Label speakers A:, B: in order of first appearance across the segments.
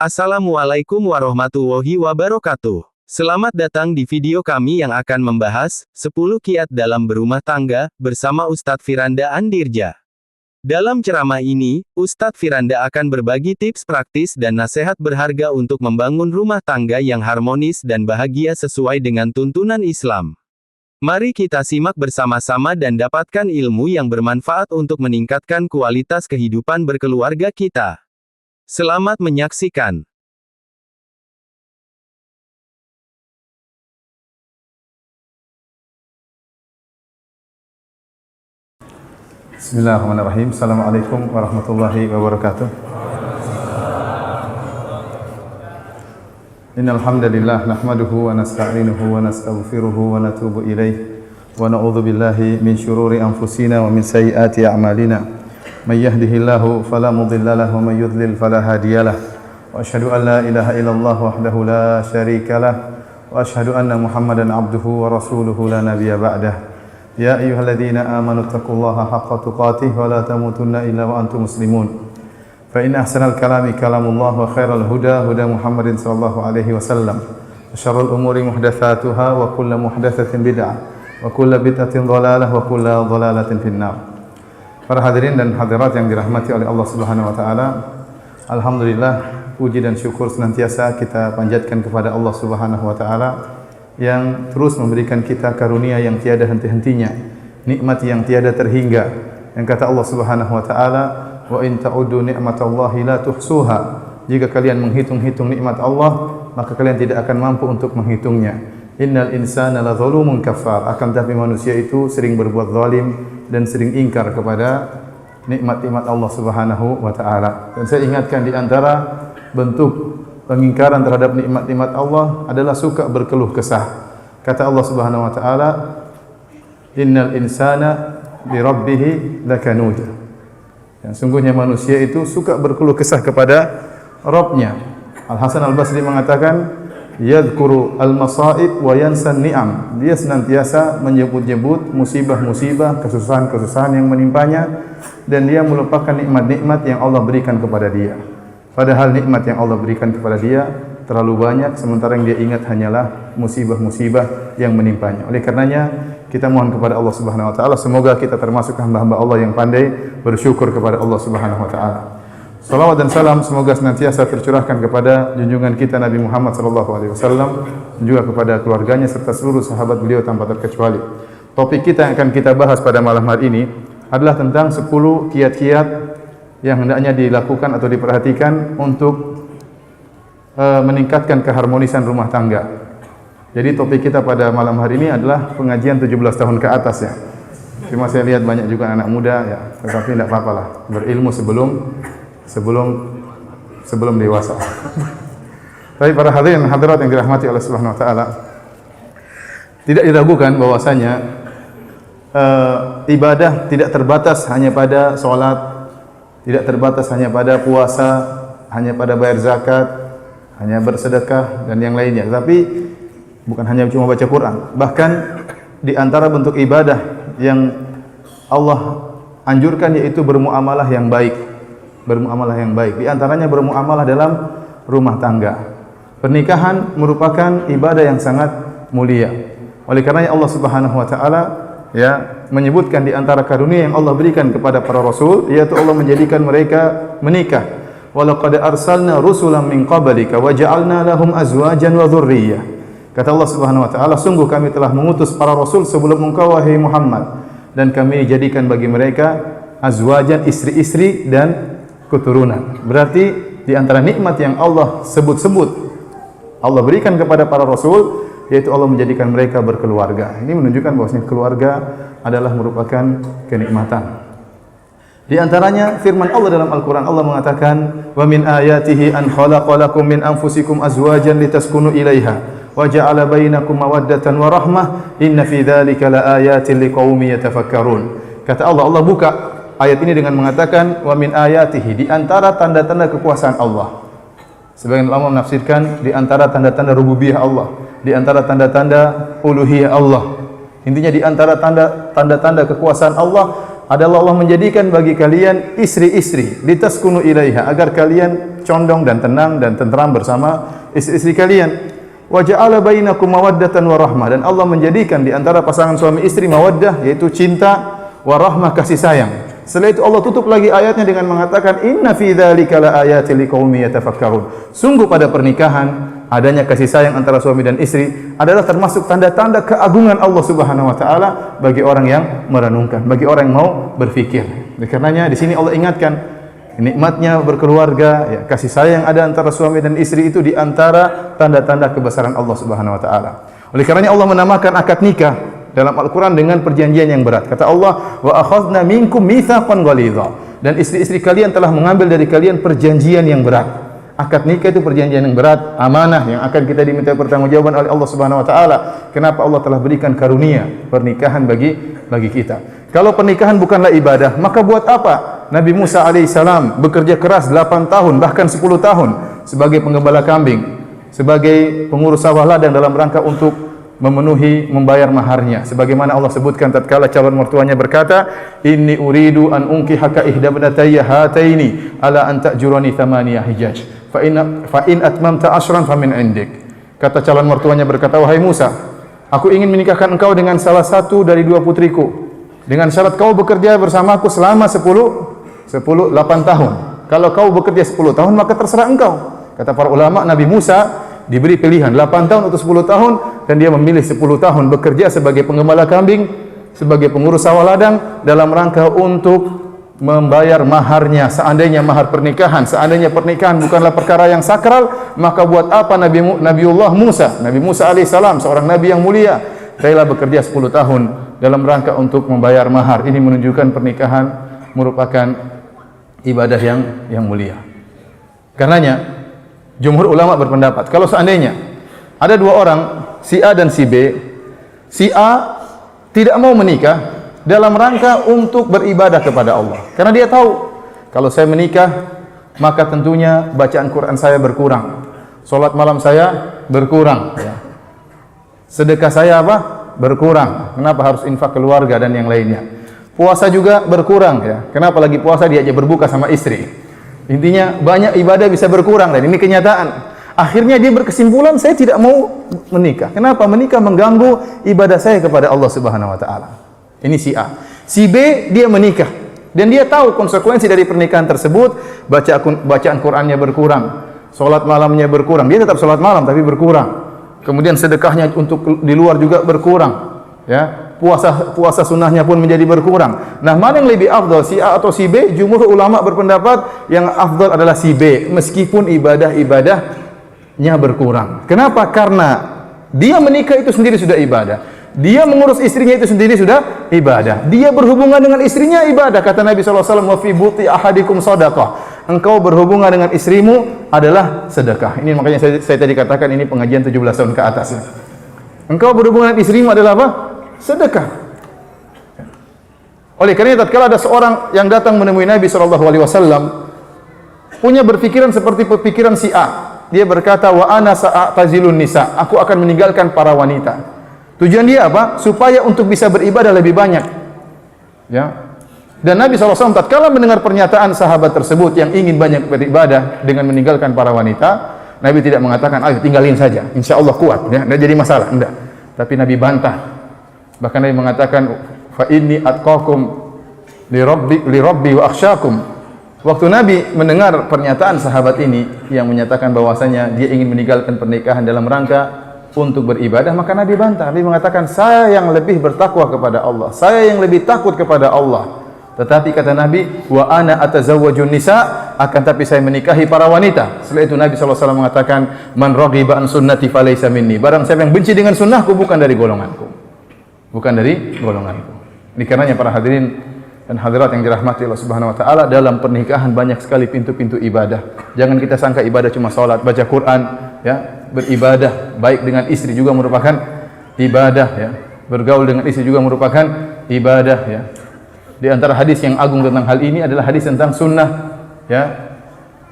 A: Assalamualaikum warahmatullahi wabarakatuh. Selamat datang di video kami yang akan membahas 10 kiat dalam berumah tangga bersama Ustadz Firanda Andirja. Dalam ceramah ini, Ustadz Firanda akan berbagi tips praktis dan nasihat berharga untuk membangun rumah tangga yang harmonis dan bahagia sesuai dengan tuntunan Islam. Mari kita simak bersama-sama dan dapatkan ilmu yang bermanfaat untuk meningkatkan kualitas kehidupan berkeluarga kita. Selamat menyaksikan.
B: Bismillahirrahmanirrahim. Assalamualaikum warahmatullahi wabarakatuh. Innal hamdalillah nahmaduhu wa nasta'inuhu wa nastaghfiruhu wa natubu ilaih wa na'udzu billahi min syururi anfusina wa min sayyiati a'malina. May yahdihillahu fala mudilla lahu wa may yudlil fala hadiyalah. Wa asyhadu an la ilaha illallah wahdahu la syarikalah wa asyhadu anna Muhammadan abduhu wa rasuluhu la nabiyya ba'dah. Ya ayyuhalladzina amanu taqullaha haqqa tuqatih wa la tamutunna illa wa antum muslimun. Fa inna ahsanal kalami kalamullah wa khairal huda huda Muhammadin sallallahu alaihi wasallam. Wa syarrul umuri muhdatsatuha wa kullu muhdatsatin bid'ah wa kullu bid'atin dhalalah wa kullu dhalalatin finnar. Para hadirin dan hadirat yang dirahmati oleh Allah Subhanahu wa taala, alhamdulillah puji dan syukur senantiasa kita panjatkan kepada Allah Subhanahu wa taala yang terus memberikan kita karunia yang tiada henti-hentinya, nikmat yang tiada terhingga. Yang kata Allah Subhanahu wa taala, wa in ta'uddu ni'matallahi la tuhsuha. Jika kalian menghitung-hitung nikmat Allah, maka kalian tidak akan mampu untuk menghitungnya. Innal insana la zalumun kafar. Akan tetapi manusia itu sering berbuat zalim dan sering ingkar kepada nikmat-nikmat Allah Subhanahu wa taala. Dan saya ingatkan di antara bentuk pengingkaran terhadap nikmat-nikmat Allah adalah suka berkeluh kesah. Kata Allah Subhanahu wa taala, innal insana bi rabbih lakanud. Yang sungguhnya manusia itu suka berkeluh kesah kepada Rabb-Nya. Al-Hasan Al-Basri mengatakan, yadhkuru al-masaib wa yansa ni'am. Dia senantiasa menyebut-nyebut musibah-musibah, kesusahan-kesusahan yang menimpanya, dan dia melupakan nikmat-nikmat yang Allah berikan kepada dia. Padahal nikmat yang Allah berikan kepada dia terlalu banyak, sementara yang dia ingat hanyalah musibah-musibah yang menimpanya. Oleh karenanya, kita mohon kepada Allah Subhanahu wa taala semoga kita termasuk hamba-hamba Allah yang pandai bersyukur kepada Allah Subhanahu wa taala. Salawat dan salam semoga senantiasa tercurahkan kepada junjungan kita Nabi Muhammad sallallahu alaihi wasallam, juga kepada keluarganya serta seluruh sahabat beliau tanpa terkecuali. Topik kita yang akan kita bahas pada malam hari ini adalah tentang 10 kiat-kiat yang hendaknya dilakukan atau diperhatikan untuk meningkatkan keharmonisan rumah tangga. Jadi topik kita pada malam hari ini adalah pengajian 17 tahun ke atas ya. Cuma saya lihat banyak juga anak muda ya, tetapi tidak apa-apa lah, berilmu sebelum dewasa. Tapi para hadirin dan hadirat yang dirahmati oleh Subhanahu wa taala, tidak diragukan bahwasanya ibadah tidak terbatas hanya pada salat, tidak terbatas hanya pada puasa, hanya pada bayar zakat, hanya bersedekah dan yang lainnya. Tapi bukan hanya cuma baca Quran. Bahkan di antara bentuk ibadah yang Allah anjurkan yaitu bermuamalah yang baik. Bermuamalah yang baik. Di antaranya bermuamalah dalam rumah tangga. Pernikahan merupakan ibadah yang sangat mulia. Oleh karenanya Allah Subhanahu wa taala ya menyebutkan di antara karunia yang Allah berikan kepada para rasul yaitu Allah menjadikan mereka menikah. Walaqad arsalna rusulan min qablika wa ja'alna lahum azwajan wa dzurriyyah. Kata Allah Subhanahu wa taala, sungguh kami telah mengutus para rasul sebelum engkau wahai Muhammad, dan kami jadikan bagi mereka azwajan, istri-istri dan keturunan. Berarti di antara nikmat yang Allah sebut-sebut Allah berikan kepada para rasul yaitu Allah menjadikan mereka berkeluarga. Ini menunjukkan bahwasanya keluarga adalah merupakan kenikmatan. Di antaranya firman Allah dalam Al-Qur'an, Allah mengatakan, "Wa min ayatihi an khalaqalakum min anfusikum azwajan litaskunu ilaiha wa ja'ala bainakum mawaddatan wa rahmah inna fi dzalika laayatin liqaumin yatafakkarun." Kata Allah, Allah buka ayat ini dengan mengatakan wa min ayatihi, di antara tanda-tanda kekuasaan Allah. Sebagian ulama menafsirkan di antara tanda-tanda rububiyah Allah, di antara tanda-tanda uluhiyah Allah. Intinya di antara tanda-tanda kekuasaan Allah adalah Allah menjadikan bagi kalian istri-istri litaskunu ilaiha, agar kalian condong dan tenang dan tentram bersama istri-istri kalian. Wa ja'ala bainakum mawaddatan wa rahmah, dan Allah menjadikan di antara pasangan suami istri mawaddah, yaitu cinta, wa rahmah, kasih sayang. Setelah itu Allah tutup lagi ayatnya dengan mengatakan inna fi dzalika laayatil liqaumin yatafakkarun. Sungguh pada pernikahan adanya kasih sayang antara suami dan istri adalah termasuk tanda-tanda keagungan Allah Subhanahu wa taala bagi orang yang merenungkan, bagi orang yang mau berfikir. Oleh karenanya di sini Allah ingatkan nikmatnya berkeluarga, ya, kasih sayang ada antara suami dan istri itu di antara tanda-tanda kebesaran Allah Subhanahu wa taala. Oleh karenanya Allah menamakan akad nikah dalam Al-Qur'an dengan perjanjian yang berat. Kata Allah, "Wa akhadna minkum mitsaqan ghalidha." Dan istri-istri kalian telah mengambil dari kalian perjanjian yang berat. Akad nikah itu perjanjian yang berat, amanah yang akan kita diminta pertanggungjawaban oleh Allah Subhanahu wa taala. Kenapa Allah telah berikan karunia pernikahan bagi kita? Kalau pernikahan bukanlah ibadah, maka buat apa Nabi Musa alaihissalam bekerja keras 8 tahun bahkan 10 tahun sebagai penggembala kambing, sebagai pengurus sawah ladang dalam rangka untuk membayar maharnya, sebagaimana Allah sebutkan tatkala calon mertuanya berkata, inni uridu an unkihaka ihda ibnatayya hataini ala an ta'jurani thamaniyah hijaj fa in atmamta ashran famin indik. Kata calon mertuanya berkata, wahai Musa, aku ingin menikahkan engkau dengan salah satu dari 2 putriku dengan syarat kau bekerja bersamaku selama 8 tahun. Kalau kau bekerja 10 tahun maka terserah engkau. Kata para ulama, Nabi Musa diberi pilihan 8 tahun atau 10 tahun dan dia memilih 10 tahun bekerja sebagai penggembala kambing, sebagai pengurus sawah ladang dalam rangka untuk membayar maharnya. Seandainya mahar pernikahan, seandainya pernikahan bukanlah perkara yang sakral, maka buat apa Nabiullah Musa, Nabi Musa alaihissalam, seorang nabi yang mulia, rela bekerja 10 tahun dalam rangka untuk membayar mahar. Ini menunjukkan pernikahan merupakan ibadah yang mulia. Karenanya jumhur ulama berpendapat kalau seandainya ada 2 orang, si A dan si B, si A tidak mau menikah dalam rangka untuk beribadah kepada Allah, karena dia tahu kalau saya menikah maka tentunya bacaan Quran saya berkurang, salat malam saya berkurang, ya. Sedekah saya berkurang. Kenapa harus infak keluarga dan yang lainnya? Puasa juga berkurang, ya. Kenapa lagi puasa diajak berbuka sama istri? Intinya banyak ibadah bisa berkurang dan ini kenyataan. Akhirnya dia berkesimpulan saya tidak mau menikah. Kenapa? Menikah mengganggu ibadah saya kepada Allah Subhanahu wa taala. Ini si A. Si B dia menikah dan dia tahu konsekuensi dari pernikahan tersebut, bacaan Qur'annya berkurang, salat malamnya berkurang. Dia tetap salat malam tapi berkurang. Kemudian sedekahnya untuk di luar juga berkurang, ya. Puasa sunnahnya pun menjadi berkurang. Nah, mana yang lebih afdal, si A atau si B? Jumhur ulama berpendapat yang afdal adalah si B, meskipun ibadahnya berkurang. Kenapa? Karena dia menikah itu sendiri sudah ibadah. Dia mengurus istrinya itu sendiri sudah ibadah. Dia berhubungan dengan istrinya ibadah. Kata Nabi SAW, wa fi buti ahadikum sadaqah. Engkau berhubungan dengan istrimu adalah sedekah. Ini makanya saya tadi katakan ini pengajian 17 tahun ke atas. Engkau berhubungan dengan istrimu adalah apa? Sedekah. Oleh karena tatkala ada seorang yang datang menemui Nabi SAW punya berpikiran seperti pikiran si A. Dia berkata, wa ana sa'atazilun nisa. Aku akan meninggalkan para wanita. Tujuan dia apa? Supaya untuk bisa beribadah lebih banyak. Ya. Dan Nabi SAW tatkala mendengar pernyataan sahabat tersebut yang ingin banyak beribadah dengan meninggalkan para wanita, Nabi tidak mengatakan, ayo tinggalin saja, insya Allah kuat, ya, tidak jadi masalah. Enggak. Tapi Nabi bantah. Bahkan Nabi mengatakan, fa inni atqakum li rabbi wa akhsyakum. Waktu Nabi mendengar pernyataan sahabat ini yang menyatakan bahwasanya dia ingin meninggalkan pernikahan dalam rangka untuk beribadah, maka Nabi bantah. Nabi mengatakan, saya yang lebih bertakwa kepada Allah, saya yang lebih takut kepada Allah. Tetapi kata Nabi, wa ana atazawwajun nisa, akan tapi saya menikahi para wanita. Setelah itu Nabi SAW mengatakan, man raghiba an sunnati falaysa minni. Barang siapa yang benci dengan sunnahku bukan dari golonganku. Bukan dari golonganku. Ini karenanya para hadirin dan hadirat yang dirahmati Allah Subhanahu wa taala, dalam pernikahan banyak sekali pintu-pintu ibadah. Jangan kita sangka ibadah cuma salat, baca Quran, ya. Beribadah baik dengan istri juga merupakan ibadah, ya. Bergaul dengan istri juga merupakan ibadah, ya. Di antara hadis yang agung tentang hal ini adalah hadis tentang sunnah, ya.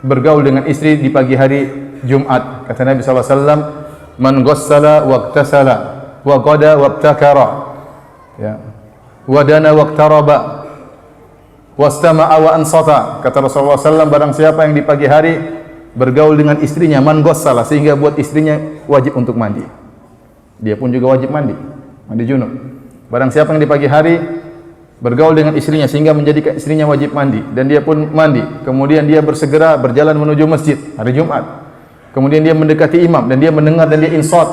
B: Bergaul dengan istri di pagi hari Jumat. Kata Nabi sallallahu alaihi wasallam, man ghassala waqtasala wa qada wabtakara, ya, wadana waqtaraba, wastama'a wa ansata. Kata Rasulullah SAW, barang siapa yang di pagi hari bergaul dengan istrinya, man ghassala, sehingga buat istrinya wajib untuk mandi. Dia pun juga wajib mandi junub. Barang siapa yang di pagi hari bergaul dengan istrinya sehingga menjadikan istrinya wajib mandi, dan dia pun mandi, kemudian dia bersegera berjalan menuju masjid hari Jumat, kemudian dia mendekati imam dan dia mendengar dan dia insat.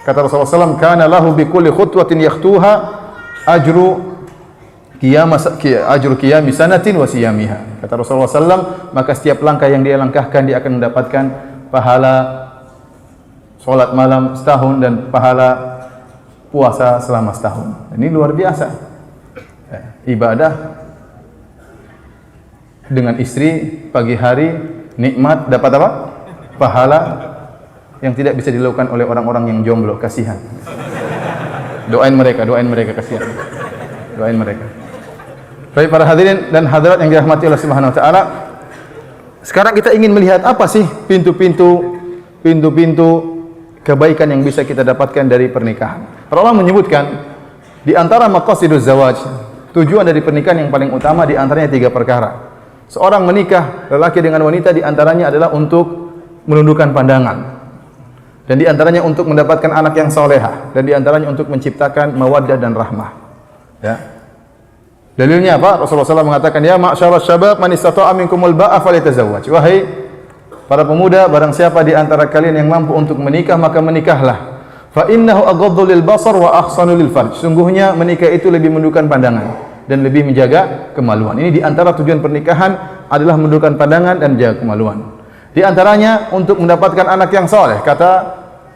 B: Kata Rasulullah SAW, kana lahu bi kulli khutwatin yakhtuha ajru qiyami sanatin wa siyamiha. Kata Rasulullah SAW, maka setiap langkah yang dia langkahkan dia akan mendapatkan pahala salat malam setahun dan pahala puasa selama setahun. Ini luar biasa. Ibadah dengan istri pagi hari, nikmat, dapat apa? Pahala yang tidak bisa dilakukan oleh orang-orang yang jomblo. Kasihan. Doain mereka kasihan. Doain mereka. Baik para hadirin dan hadirat yang dirahmati Allah Subhanahu wa taala. Sekarang kita ingin melihat apa sih pintu-pintu kebaikan yang bisa kita dapatkan dari pernikahan. Para ulama menyebutkan di antara maqasiduz zawaj, tujuan dari pernikahan yang paling utama di antaranya 3 perkara. Seorang menikah, lelaki dengan wanita, di antaranya adalah untuk menundukkan pandangan. Dan di antaranya untuk mendapatkan anak yang salehah, dan di antaranya untuk menciptakan mawaddah dan rahmah. Ya. Dalilnya apa? Rasulullah SAW mengatakan, ya ma'syaral syabab man istata'a minkumul ba'a falyatazawwaj. Wahai para pemuda, barang siapa di antara kalian yang mampu untuk menikah, maka menikahlah. Fa innahu aghaddu lil basar wa ahsanu lil farj. Sungguhnya menikah itu lebih menundukkan pandangan dan lebih menjaga kemaluan. Ini di antara tujuan pernikahan adalah menundukkan pandangan dan menjaga kemaluan. Di antaranya untuk mendapatkan anak yang saleh. Kata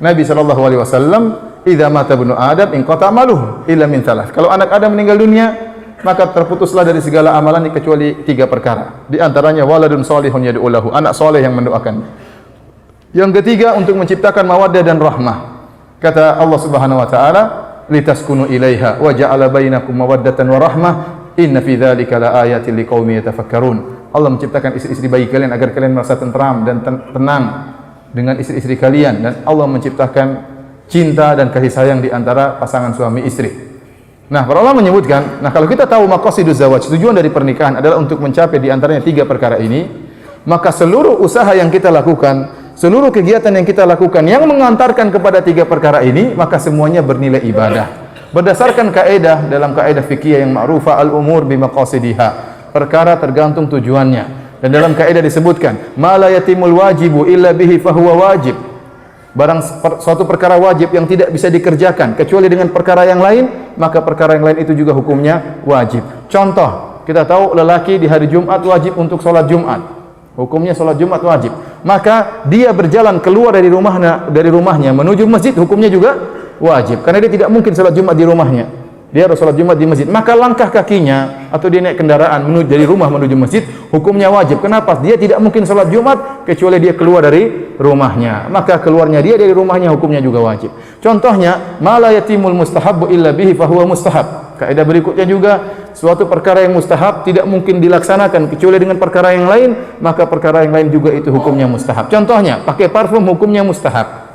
B: Nabi sallallahu alaihi wasallam, "Idza mata ibnu Adam inqata amaluhu illa min thalath." Kalau anak Adam meninggal dunia, maka terputuslah dari segala amalan kecuali 3 perkara. Di antaranya waladun salihun yad'u lahu, anak saleh yang mendoakan. Yang ketiga untuk menciptakan mawaddah dan rahmah. Kata Allah Subhanahu wa taala, litaskunu ilaiha wa ja'ala bainakum mawaddatan wa rahmah inna fi dzalika laayatin liqaumin yatafakkarun. Allah menciptakan istri-istri bagi kalian agar kalian merasa tentram dan tenang dengan istri-istri kalian, dan Allah menciptakan cinta dan kasih sayang di antara pasangan suami istri. Nah, para ulama menyebutkan, kalau kita tahu maqasiduz zawaj, tujuan dari pernikahan adalah untuk mencapai di antaranya 3 perkara ini, maka seluruh usaha yang kita lakukan, seluruh kegiatan yang kita lakukan yang mengantarkan kepada 3 perkara ini, maka semuanya bernilai ibadah. Berdasarkan kaidah dalam kaidah fikih yang ma'rufah, al-umur bimaqasidiha. Perkara tergantung tujuannya. Dan dalam kaidah disebutkan, ma la yatimul wajibu illa bihi fahuwa wajib. Suatu perkara wajib yang tidak bisa dikerjakan kecuali dengan perkara yang lain, maka perkara yang lain itu juga hukumnya wajib. Contoh, kita tahu lelaki di hari Jumat wajib untuk sholat Jumat. Hukumnya sholat Jumat wajib. Maka dia berjalan keluar dari rumahnya menuju masjid, hukumnya juga wajib. Karena dia tidak mungkin sholat Jumat di rumahnya. Dia harus sholat Jumat di masjid. Maka langkah kakinya atau dia naik kendaraan dari rumah menuju masjid, hukumnya wajib. Kenapa? Dia tidak mungkin sholat Jumat kecuali dia keluar dari rumahnya. Maka keluarnya dia dari rumahnya hukumnya juga wajib. Contohnya, ma la yatimul mustahabbu illa bihi fahuwa mustahab. Kaidah berikutnya juga, suatu perkara yang mustahab tidak mungkin dilaksanakan kecuali dengan perkara yang lain, maka perkara yang lain juga itu hukumnya mustahab. Contohnya, pakai parfum hukumnya mustahab.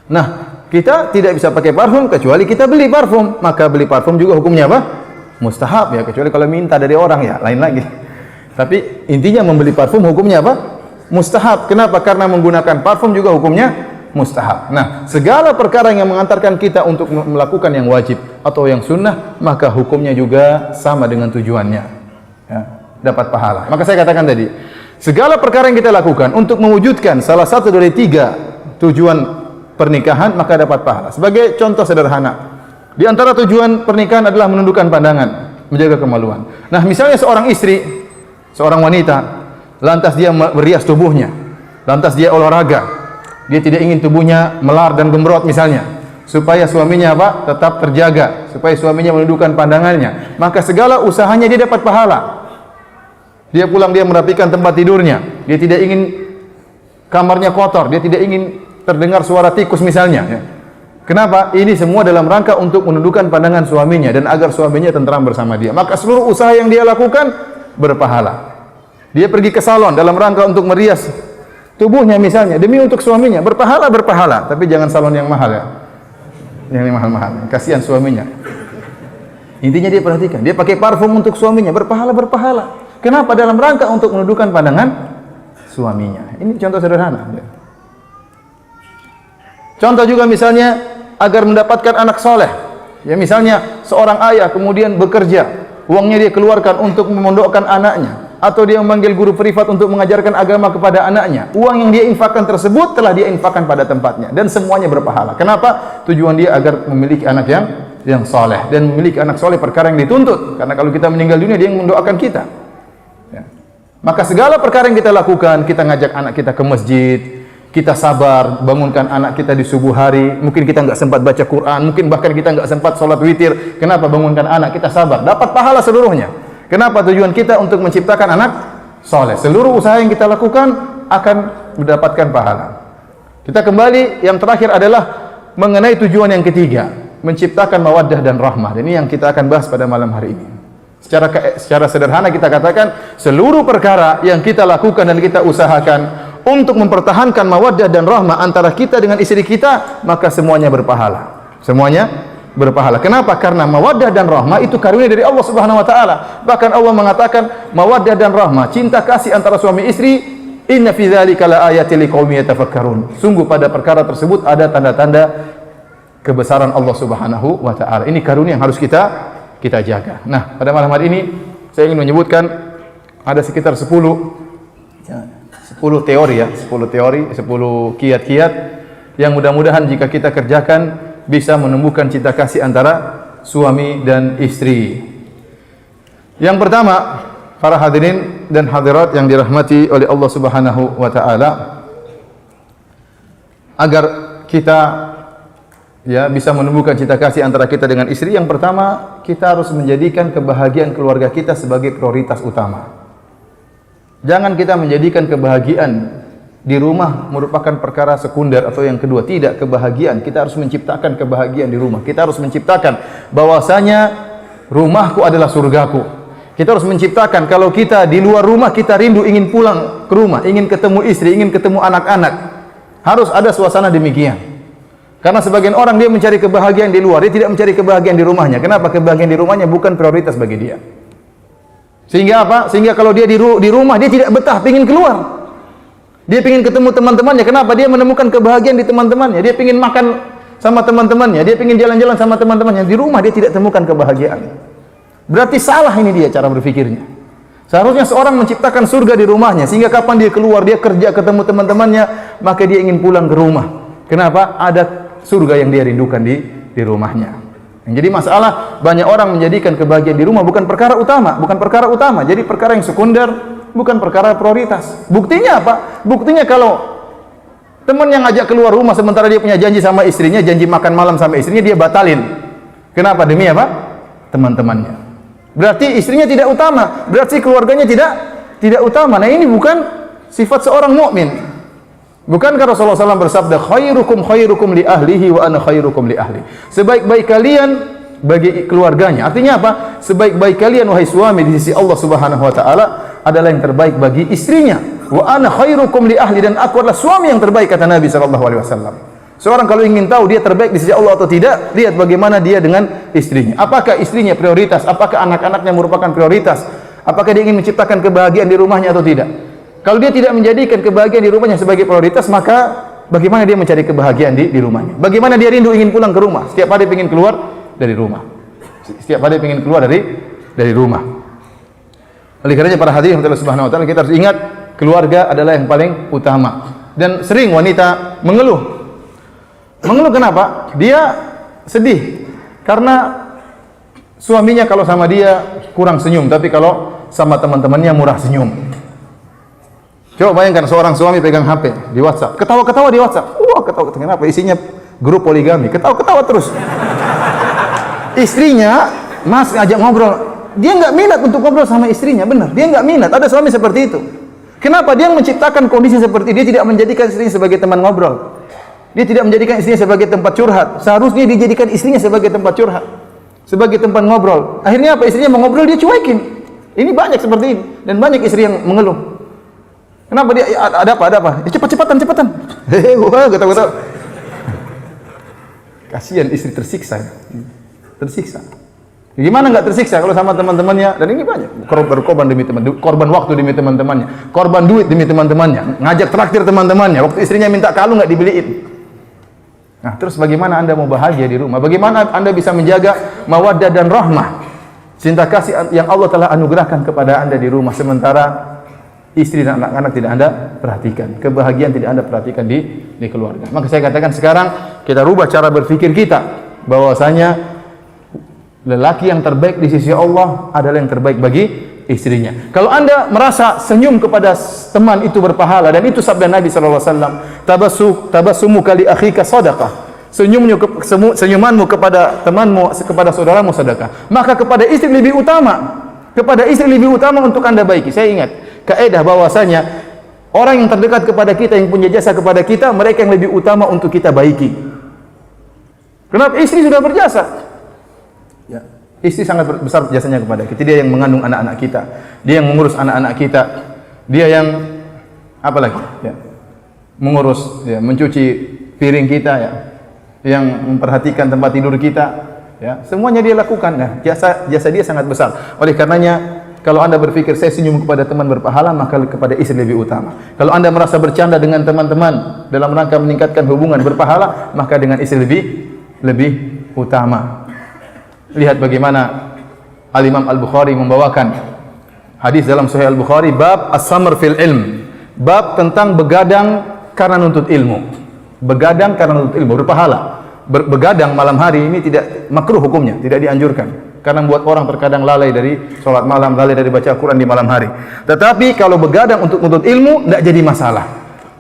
B: Nah, kita tidak bisa pakai parfum kecuali kita beli parfum, maka beli parfum juga hukumnya apa? Mustahab ya, kecuali kalau minta dari orang ya, lain lagi. Tapi intinya membeli parfum hukumnya apa? Mustahab. Kenapa? Karena menggunakan parfum juga hukumnya mustahab. Nah, segala perkara yang mengantarkan kita untuk melakukan yang wajib atau yang sunnah, maka hukumnya juga sama dengan tujuannya. Ya, dapat pahala. Maka saya katakan tadi, segala perkara yang kita lakukan untuk mewujudkan salah satu dari 3 tujuan pernikahan, maka dapat pahala. Sebagai contoh sederhana, di antara tujuan pernikahan adalah menundukkan pandangan, menjaga kemaluan. Nah, misalnya seorang istri, seorang wanita, lantas dia merias tubuhnya, lantas dia olahraga, dia tidak ingin tubuhnya melar dan gembrot misalnya, supaya suaminya apa? Tetap terjaga, supaya suaminya menundukkan pandangannya, maka segala usahanya dia dapat pahala. Dia pulang, dia merapikan tempat tidurnya, dia tidak ingin kamarnya kotor, dia tidak ingin terdengar suara tikus misalnya ya. Kenapa? Ini semua dalam rangka untuk menundukkan pandangan suaminya dan agar suaminya tentram bersama dia. Maka seluruh usaha yang dia lakukan berpahala. Dia pergi ke salon dalam rangka untuk merias tubuhnya misalnya demi untuk suaminya, berpahala. Tapi jangan salon yang mahal ya. Yang mahal-mahal. Kasihan suaminya. Intinya dia perhatikan, dia pakai parfum untuk suaminya, berpahala. Kenapa? Dalam rangka untuk menundukkan pandangan suaminya. Ini contoh sederhana. Contoh juga misalnya agar mendapatkan anak soleh. Ya misalnya seorang ayah kemudian bekerja, uangnya dia keluarkan untuk memondokkan anaknya, atau dia memanggil guru privat untuk mengajarkan agama kepada anaknya. Uang yang dia infakkan tersebut telah dia infakkan pada tempatnya dan semuanya berpahala. Kenapa? Tujuan dia agar memiliki anak yang soleh, dan memiliki anak soleh perkara yang dituntut. Karena kalau kita meninggal dunia dia yang mendoakan kita. Ya. Maka segala perkara yang kita lakukan, kita ngajak anak kita ke masjid, kita sabar bangunkan anak kita di subuh hari. Mungkin kita nggak sempat baca Quran, mungkin bahkan kita nggak sempat sholat witir. Kenapa? Bangunkan anak kita sabar, dapat pahala seluruhnya. Kenapa? Tujuan kita untuk menciptakan anak soleh. Seluruh usaha yang kita lakukan akan mendapatkan pahala. Kita kembali, yang terakhir adalah mengenai tujuan yang ketiga, menciptakan mawaddah dan rahmah. Ini yang kita akan bahas pada malam hari ini. Secara sederhana kita katakan, seluruh perkara yang kita lakukan dan kita usahakan untuk mempertahankan mawaddah dan rahmah antara kita dengan istri kita, maka semuanya berpahala. Semuanya berpahala. Kenapa? Karena mawaddah dan rahmah itu karunia dari Allah Subhanahu wa taala. Bahkan Allah mengatakan mawaddah dan rahmah, cinta kasih antara suami istri, inna fi dzalika laayatil liqaumin yatafakkarun. Sungguh pada perkara tersebut ada tanda-tanda kebesaran Allah Subhanahu wa taala. Ini karunia yang harus kita jaga. Nah, pada malam hari ini saya ingin menyebutkan ada sekitar 10 teori ya, 10 kiat-kiat yang mudah-mudahan jika kita kerjakan bisa menumbuhkan cinta kasih antara suami dan istri. Yang pertama, para hadirin dan hadirat yang dirahmati oleh Allah Subhanahu wa taala, agar kita bisa menumbuhkan cinta kasih antara kita dengan istri, yang pertama kita harus menjadikan kebahagiaan keluarga kita sebagai prioritas utama. Jangan kita menjadikan kebahagiaan di rumah merupakan perkara sekunder atau yang kedua. Tidak, kebahagiaan kita harus menciptakan kebahagiaan di rumah. Kita harus menciptakan bahwasanya rumahku adalah surgaku. Kita harus menciptakan kalau kita di luar rumah kita rindu ingin pulang ke rumah, ingin ketemu istri, ingin ketemu anak-anak. Harus ada suasana demikian. Karena sebagian orang dia mencari kebahagiaan di luar, dia tidak mencari kebahagiaan di rumahnya. Kenapa? Kebahagiaan di rumahnya bukan prioritas bagi dia. Sehingga apa? Sehingga kalau dia di rumah dia tidak betah, ingin keluar. Dia ingin ketemu teman-temannya. Kenapa? Dia menemukan kebahagiaan di teman-temannya. Dia ingin makan sama teman-temannya, dia ingin jalan-jalan sama teman-temannya. Di rumah dia tidak temukan kebahagiaan. Berarti salah ini dia cara berpikirnya. Seharusnya seorang menciptakan surga di rumahnya, sehingga kapan dia keluar, dia kerja ketemu teman-temannya, maka dia ingin pulang ke rumah. Kenapa? Ada surga yang dia rindukan di rumahnya. Yang jadi masalah, banyak orang menjadikan kebahagiaan di rumah bukan perkara utama, jadi perkara yang sekunder, bukan perkara prioritas. Buktinya apa? Buktinya kalau teman yang ngajak keluar rumah sementara dia punya janji sama istrinya, janji makan malam sama istrinya, dia batalin. Kenapa? Demi apa? Teman-temannya. Berarti istrinya tidak utama, berarti keluarganya tidak utama. Nah, ini bukan sifat seorang mukmin. Bukankah Rasulullah SAW bersabda, khairukum li ahlihi wa ana khairukum li ahli. Sebaik-baik kalian bagi keluarganya. Artinya apa? Sebaik-baik kalian wahai suami di sisi Allah Subhanahu wa taala adalah yang terbaik bagi istrinya. Wa ana khairukum li ahli, dan aku adalah suami yang terbaik, kata Nabi sallallahu alaihi wasallam. Seorang kalau ingin tahu dia terbaik di sisi Allah atau tidak, lihat bagaimana dia dengan istrinya. Apakah istrinya prioritas? Apakah anak-anaknya merupakan prioritas? Apakah dia ingin menciptakan kebahagiaan di rumahnya atau tidak? Kalau dia tidak menjadikan kebahagiaan di rumahnya sebagai prioritas, maka bagaimana dia mencari kebahagiaan di rumahnya? Bagaimana dia rindu ingin pulang ke rumah? Setiap hari ingin keluar dari rumah. Setiap hari ingin keluar dari rumah. Oleh karenanya para hadirin Allah Subhanahu wa taala, kita harus ingat keluarga adalah yang paling utama. Dan sering wanita mengeluh. Mengeluh kenapa? Dia sedih karena suaminya kalau sama dia kurang senyum, tapi kalau sama teman-temannya murah senyum. Coba bayangkan seorang suami pegang HP di WhatsApp, ketawa-ketawa di WhatsApp. Wah, ketawa. Kenapa? Isinya grup poligami, ketawa-ketawa terus. Istrinya Mas ngajak ngobrol, dia nggak minat untuk ngobrol sama istrinya, benar. Dia nggak minat. Ada suami seperti itu. Kenapa? Dia menciptakan kondisi seperti dia tidak menjadikan istrinya sebagai teman ngobrol. Dia tidak menjadikan istrinya sebagai tempat curhat. Seharusnya dia jadikan istrinya sebagai tempat curhat, sebagai tempat ngobrol. Akhirnya apa? Istrinya mau ngobrol dia cuekin. Ini banyak seperti ini, dan banyak istri yang mengeluh. Kenapa dia? Ada apa? Cepat-cepatan. Hehehe, kata-kata. Kasihan istri tersiksa. Gimana nggak tersiksa kalau sama teman-temannya? Dan ini banyak berkorban demi teman, korban waktu demi teman-temannya, korban duit demi teman-temannya, ngajak traktir temantemannya. Waktu istrinya minta kalung nggak dibeliin. Nah, terus bagaimana Anda mau bahagia di rumah? Bagaimana Anda bisa menjaga mawaddah dan rahmah, cinta kasih yang Allah telah anugerahkan kepada Anda di rumah, sementara istri dan anak-anak tidak Anda perhatikan, kebahagiaan tidak Anda perhatikan di keluarga. Maka saya katakan sekarang kita rubah cara berpikir kita, bahwasanya lelaki yang terbaik di sisi Allah adalah yang terbaik bagi istrinya. Kalau Anda merasa senyum kepada teman itu berpahala, dan itu sabda Nabi sallallahu alaihi wasallam, tabassumu kali akhika sadaqah. Senyumanmu kepada temanmu, kepada saudaramu sedekah. Maka kepada istri lebih utama. Kepada istri lebih utama untuk Anda baiki. Saya ingat kaidah bahwasanya orang yang terdekat kepada kita, yang punya jasa kepada kita, mereka yang lebih utama untuk kita baiki. Kenapa? Istri sudah berjasa. Ya. Istri sangat besar jasanya kepada kita. Dia yang mengandung anak-anak kita, dia yang mengurus anak-anak kita, dia yang apa lagi? Ya. Mengurus, ya, mencuci piring kita, ya, yang memperhatikan tempat tidur kita, ya, semuanya dia lakukan. Nah, jasa dia sangat besar. Oleh karenanya, kalau Anda berpikir saya senyum kepada teman berpahala, maka kepada istri lebih utama. Kalau Anda merasa bercanda dengan teman-teman dalam rangka meningkatkan hubungan berpahala, maka dengan istri lebih utama. Lihat bagaimana Al-Imam Al-Bukhari membawakan hadis dalam Sahih Al-Bukhari, bab as-samr fil ilm, bab tentang begadang karena nuntut ilmu. Begadang karena nuntut ilmu berpahala. Begadang malam hari ini tidak makruh hukumnya, tidak dianjurkan, karena membuat orang terkadang lalai dari sholat malam, lalai dari baca Quran di malam hari. Tetapi kalau begadang untuk nuntut ilmu, tidak jadi masalah.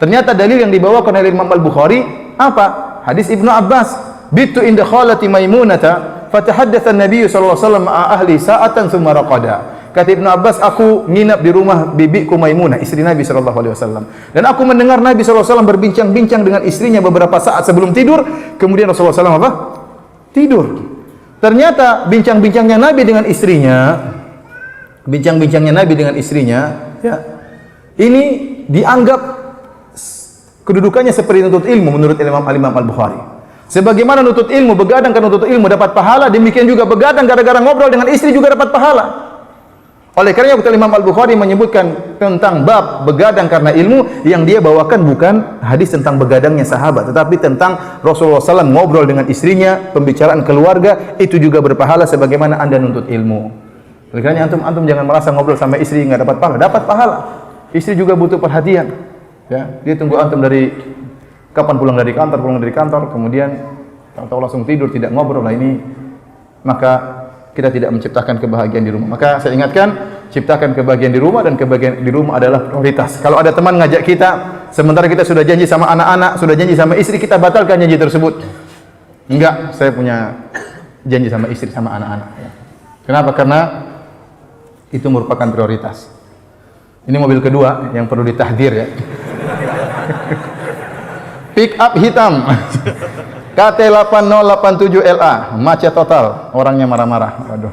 B: Ternyata dalil yang dibawakan oleh Imam Al-Bukhari apa? Hadis Ibnu Abbas, bitu inda khalati Maimunata fatahaddatsa an-nabiy sallallahu alaihi wasallam ma'a ahli sa'atan tsumma raqada. Kata Ibnu Abbas, aku nginap di rumah bibiku Maimunah, istri Nabi sallallahu alaihi wasallam. Dan aku mendengar Nabi sallallahu alaihi wasallam berbincang-bincang dengan istrinya beberapa saat sebelum tidur, kemudian Rasulullah SAW apa? Tidur. Ternyata bincang-bincangnya Nabi dengan istrinya, ya, ini dianggap kedudukannya seperti nuntut ilmu menurut Imam Al-Bukhari. Sebagaimana nuntut ilmu, begadang karena nuntut ilmu dapat pahala, demikian juga begadang gara-gara ngobrol dengan istri juga dapat pahala. Oleh karena itu Imam Al-Bukhari menyebutkan tentang bab begadang karena ilmu, yang dia bawakan bukan hadis tentang begadangnya sahabat, tetapi tentang Rasulullah SAW ngobrol dengan istrinya, pembicaraan keluarga, itu juga berpahala sebagaimana Anda nuntut ilmu. Oleh karena antum jangan merasa ngobrol sama istri nggak dapat pahala. Dapat pahala. Istri juga butuh perhatian. Ya, dia tunggu antum dari kapan pulang dari kantor, kemudian tahu langsung tidur, tidak ngobrol. Lah ini maka kita tidak menciptakan kebahagiaan di rumah. Maka saya ingatkan, ciptakan kebahagiaan di rumah, dan kebahagiaan di rumah adalah prioritas. Kalau ada teman ngajak kita, sementara kita sudah janji sama anak-anak, sudah janji sama istri, kita batalkan janji tersebut. Enggak, saya punya janji sama istri, sama anak-anak. Kenapa? Karena itu merupakan prioritas. Ini mobil kedua yang perlu ditahdir, ya. Pick up hitam. KT8087LA, macet total, orangnya marah-marah. Waduh.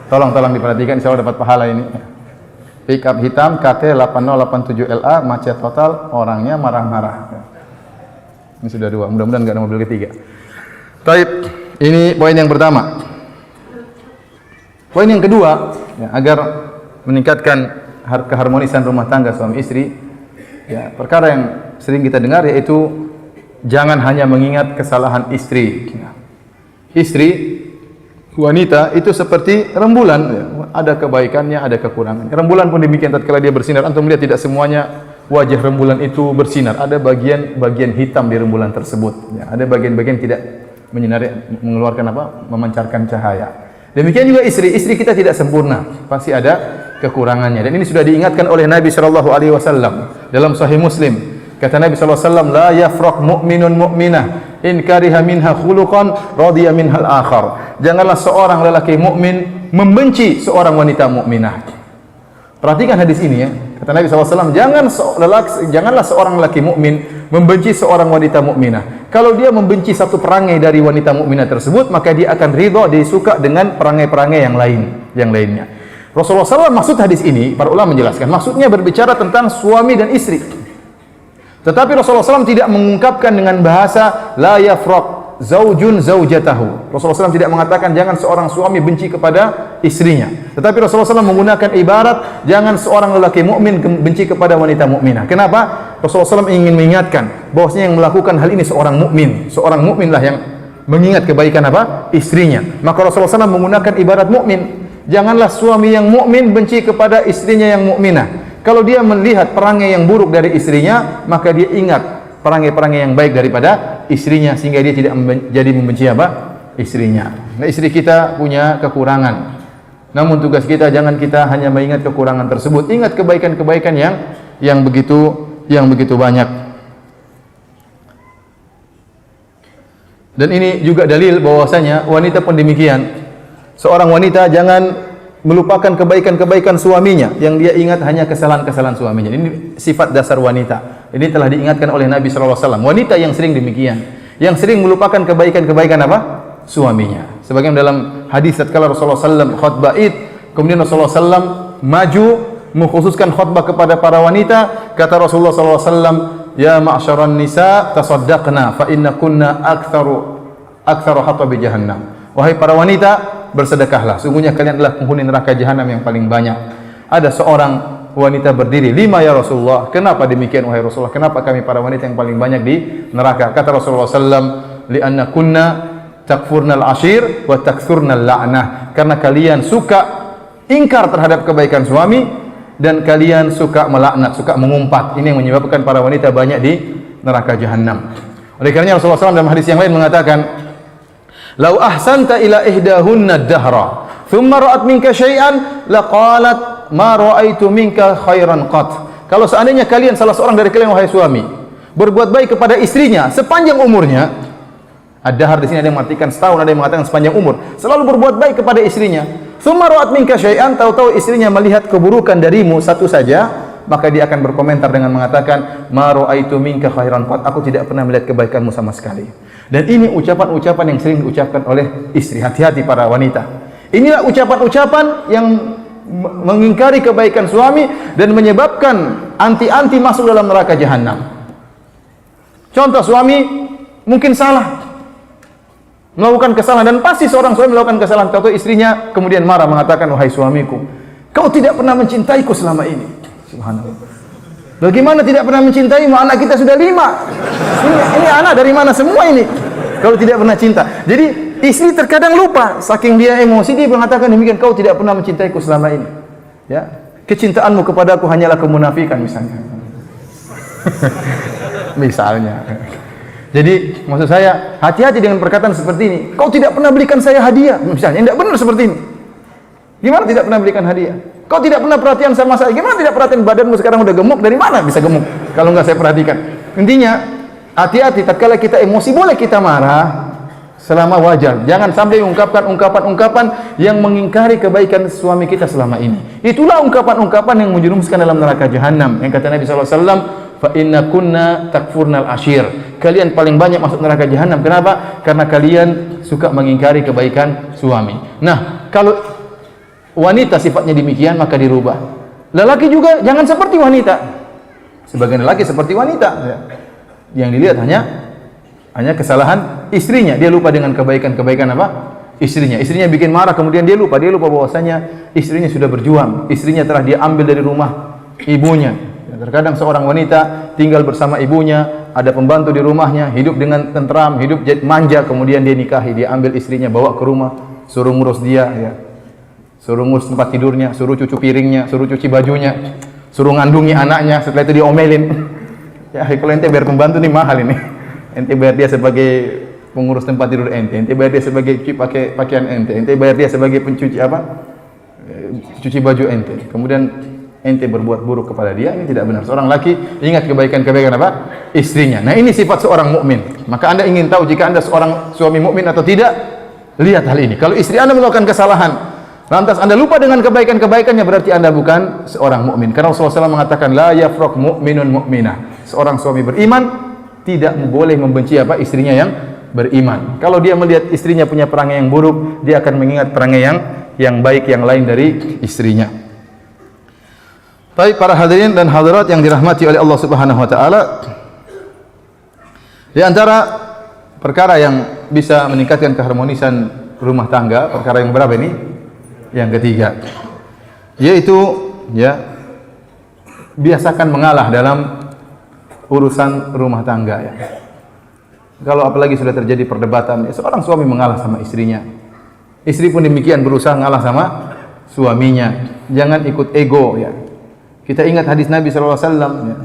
B: Tolong diperhatikan, insyaallah dapat pahala ini. Pick up hitam KT8087LA, macet total, orangnya marah-marah. Ini sudah dua, mudah-mudahan enggak ada mobil ketiga. Baik, ini poin yang pertama. Poin yang kedua, ya, agar meningkatkan keharmonisan rumah tangga suami istri, ya, perkara yang sering kita dengar yaitu jangan hanya mengingat kesalahan istri. Istri wanita itu seperti rembulan, ya, ada kebaikannya, ada kekurangannya. Rembulan pun demikian, tatkala dia bersinar, antum melihat tidak semuanya wajah rembulan itu bersinar. Ada bagian hitam di rembulan tersebut. Ya, ada bagian-bagian tidak menyinari, mengeluarkan memancarkan cahaya. Demikian juga istri kita tidak sempurna, pasti ada kekurangannya. Dan ini sudah diingatkan oleh Nabi sallallahu alaihi wasallam dalam Sahih Muslim. Kata Nabi sallallahu alaihi wasallam, la yafraq mu'minun mu'minah in kariha minha khuluqan radiya minhal akhar. Janganlah seorang lelaki mukmin membenci seorang wanita mukminah. Perhatikan hadis ini, ya. Kata Nabi SAW, janganlah seorang lelaki mukmin membenci seorang wanita mukminah. Kalau dia membenci satu perangai dari wanita mukminah tersebut, maka dia akan ridha, dia suka dengan perangai-perangai yang lainnya. Rasulullah SAW maksud hadis ini, para ulama menjelaskan, maksudnya berbicara tentang suami dan istri. Tetapi Rasulullah SAW tidak mengungkapkan dengan bahasa la yafraq, zaujun zaujatahu. Rasulullah SAW tidak mengatakan jangan seorang suami benci kepada istrinya. Tetapi Rasulullah SAW menggunakan ibarat jangan seorang lelaki mukmin benci kepada wanita mukminah. Kenapa? Rasulullah SAW ingin mengingatkan bahwasanya yang melakukan hal ini seorang mukmin. Seorang mukminlah yang mengingat kebaikan apa? Istrinya. Maka Rasulullah SAW menggunakan ibarat mukmin. Janganlah suami yang mukmin benci kepada istrinya yang mukminah. Kalau dia melihat perangai yang buruk dari istrinya, maka dia ingat perangai-perangai yang baik daripada istrinya sehingga dia tidak jadi membenci apa? Istrinya. Nah, istri kita punya kekurangan. Namun tugas kita jangan kita hanya mengingat kekurangan tersebut, ingat kebaikan-kebaikan yang begitu banyak. Dan ini juga dalil bahwasanya wanita pun demikian. Seorang wanita jangan melupakan kebaikan-kebaikan suaminya, yang dia ingat hanya kesalahan-kesalahan suaminya. Ini sifat dasar wanita. Ini telah diingatkan oleh Nabi SAW. Wanita yang sering demikian, yang sering melupakan kebaikan-kebaikan apa? Suaminya. Sebagaimana dalam hadis tatkala Rasulullah SAW khutbah Id, kemudian Rasulullah SAW maju mengkhususkan khutbah kepada para wanita, kata Rasulullah SAW, ya ma'syaran nisa tasaddaqna fa inna kunna aktsaru hatabi jahannam. Wahai para wanita, bersedekahlah, sungguhnya kalian adalah penghuni neraka jahanam yang paling banyak. Ada seorang wanita berdiri, 5 ya Rasulullah. Kenapa demikian wahai Rasulullah? Kenapa kami para wanita yang paling banyak di neraka? Kata Rasulullah SAW, li'anna kunna takfurnal ashir wa takthurnal la'nah. Karena kalian suka ingkar terhadap kebaikan suami dan kalian suka melaknat, suka mengumpat. Ini yang menyebabkan para wanita banyak di neraka jahanam. Oleh karenanya Rasulullah SAW dalam hadis yang lain mengatakan, lau ahsanta ila ihdahunna dahra thumma ra'at minka syai'an laqalat ma ra'aitu minka khairan qat. Kalau seandainya kalian, salah seorang dari kalian wahai suami, berbuat baik kepada istrinya sepanjang umurnya, ad-dahr di sini ada yang mengartikan setahun, ada yang mengatakan sepanjang umur, selalu berbuat baik kepada istrinya, thumma ra'at minka syai'an, tahu-tahu istrinya melihat keburukan darimu satu saja, maka dia akan berkomentar dengan mengatakan ma ra'aitu minka khairan qat, aku tidak pernah melihat kebaikanmu sama sekali. Dan ini ucapan-ucapan yang sering diucapkan oleh istri. Hati-hati para wanita. Inilah ucapan-ucapan yang mengingkari kebaikan suami dan menyebabkan anti-anti masuk dalam neraka jahanam. Contoh, suami mungkin salah, melakukan kesalahan, dan pasti seorang suami melakukan kesalahan. Contoh, istrinya kemudian marah mengatakan, wahai suamiku, kau tidak pernah mencintaiku selama ini. Subhanallah. Bagaimana tidak pernah mencintaimu? Anak kita sudah 5. Ini anak dari mana semua ini? Kalau tidak pernah cinta. Jadi istri terkadang lupa, saking dia emosi dia mengatakan demikian, kau tidak pernah mencintaiku selama ini. Ya, kecintaanmu kepadaku hanyalah kemunafikan misalnya. Misalnya. Jadi maksud saya, hati-hati dengan perkataan seperti ini. Kau tidak pernah belikan saya hadiah, misalnya. Tidak benar seperti ini. Gimana tidak pernah belikan hadiah? Kau tidak pernah perhatian sama saya. Gimana tidak perhatian, badanmu sekarang udah gemuk, dari mana bisa gemuk kalau enggak saya perhatikan? Intinya, hati-hati tatkala kita emosi, boleh kita marah selama wajar. Jangan sampai mengungkapkan ungkapan-ungkapan yang mengingkari kebaikan suami kita selama ini. Itulah ungkapan-ungkapan yang menjerumuskan dalam neraka jahanam. Yang kata Nabi SAW, fa inna kunna takfurnal ashir. Kalian paling banyak masuk neraka jahanam. Kenapa? Karena kalian suka mengingkari kebaikan suami. Nah, kalau wanita sifatnya demikian, maka dirubah. Lelaki juga jangan seperti wanita. Sebagian lelaki seperti wanita, yang dilihat hanya kesalahan istrinya. Dia lupa dengan kebaikan-kebaikan apa? Istrinya. Istrinya bikin marah, kemudian dia lupa bahwasanya istrinya sudah berjuang. Istrinya telah dia ambil dari rumah ibunya. Terkadang seorang wanita tinggal bersama ibunya, ada pembantu di rumahnya, hidup dengan tentram, hidup manja, kemudian dia nikahi, dia ambil istrinya, bawa ke rumah, suruh ngurus dia, ya. Suruh ngurus tempat tidurnya, suruh cuci piringnya, suruh cuci bajunya, suruh ngandungi anaknya, setelah itu diomelin. Ya, kalau ente bayar pembantu nih mahal ini. Ente bayar dia sebagai pengurus tempat tidur ente bayar dia sebagai cuci pakaian ente bayar dia sebagai pencuci apa? Cuci baju ente. Kemudian ente berbuat buruk kepada dia, ini tidak benar. Seorang laki ingat kebaikan-kebaikan apa? Istrinya. Nah, ini sifat seorang mukmin. Maka Anda ingin tahu jika Anda seorang suami mukmin atau tidak? Lihat hal ini. Kalau istri Anda melakukan kesalahan, lantas Anda lupa dengan kebaikan-kebaikannya, berarti Anda bukan seorang mukmin. Karena Rasulullah SAW mengatakan la yafraq mu'minun mu'minah. Seorang suami beriman tidak boleh membenci apa? Istrinya yang beriman. Kalau dia melihat istrinya punya perangai yang buruk, dia akan mengingat perangai yang baik yang lain dari istrinya. Baik para hadirin dan hadirat yang dirahmati oleh Allah Subhanahu wa taala, di antara perkara yang bisa meningkatkan keharmonisan rumah tangga, perkara yang berapa ini? Yang ketiga, yaitu ya biasakan mengalah dalam urusan rumah tangga ya. Kalau apalagi sudah terjadi perdebatan, ya, seorang suami mengalah sama istrinya. Istri pun demikian berusaha mengalah sama suaminya. Jangan ikut ego ya. Kita ingat hadis Nabi sallallahu alaihi wasallam ya.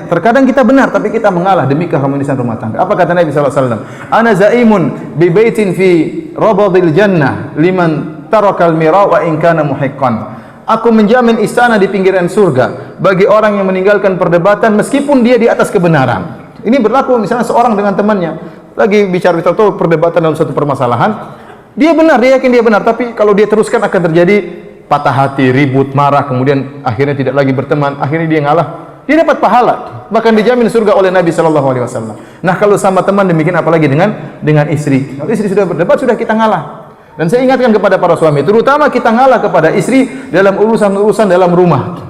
B: Terkadang kita benar tapi kita mengalah demi keharmonisan rumah tangga. Apa kata Nabi sallallahu alaihi wasallam? Ana zaimun bi baitin fi rabadil jannah liman tarakal mira wa in kana muhiqqan. Aku menjamin istana di pinggiran surga bagi orang yang meninggalkan perdebatan meskipun dia di atas kebenaran. Ini berlaku misalnya seorang dengan temannya lagi bicara perdebatan dalam suatu permasalahan. Dia benar, dia yakin dia benar, tapi kalau dia teruskan akan terjadi patah hati, ribut, marah, kemudian akhirnya tidak lagi berteman, akhirnya dia ngalah. Dia dapat pahala, bahkan dijamin surga oleh Nabi sallallahu alaihi wasallam. Nah, kalau sama teman demikian apalagi dengan istri. Kalau istri sudah berdebat, sudah kita ngalah. Dan saya ingatkan kepada para suami, terutama kita ngalah kepada istri dalam urusan-urusan dalam rumah.